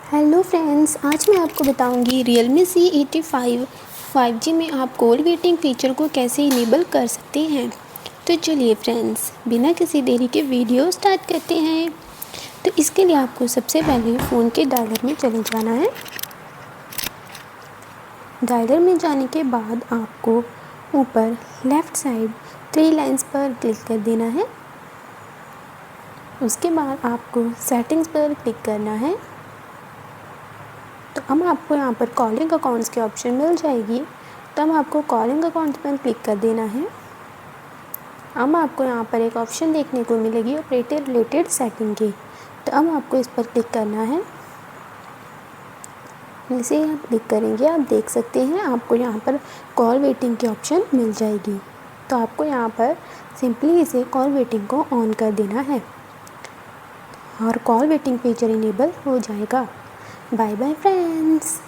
Hello friends, आज मैं आपको बताऊंगी Realme C85 5G में आप कॉल वेटिंग फ़ीचर को कैसे इनेबल कर सकते हैं। तो चलिए फ्रेंड्स, बिना किसी देरी के वीडियो स्टार्ट करते हैं। तो इसके लिए आपको सबसे पहले फ़ोन के डायलर में चले जाना है। डायलर में जाने के बाद आपको ऊपर लेफ़्ट साइड 3 लाइन्स पर क्लिक कर देना है। उसके बाद आपको सेटिंग्स पर क्लिक करना है। तो अब आपको यहाँ पर कॉलिंग अकाउंट्स के ऑप्शन मिल जाएगी। तो अब आपको कॉलिंग अकाउंट पर क्लिक कर देना है। अब आपको यहाँ पर एक ऑप्शन देखने को मिलेगी ऑपरेटर रिलेटेड सेटिंग की। तो अब आपको इस पर क्लिक करना है। जैसे आप क्लिक करेंगे आप देख सकते हैं आपको यहाँ पर कॉल वेटिंग की ऑप्शन मिल जाएगी। तो आपको यहाँ पर सिंपली इसे कॉल वेटिंग को ऑन कर देना है और कॉल वेटिंग फीचर इनेबल हो जाएगा। Bye bye friends.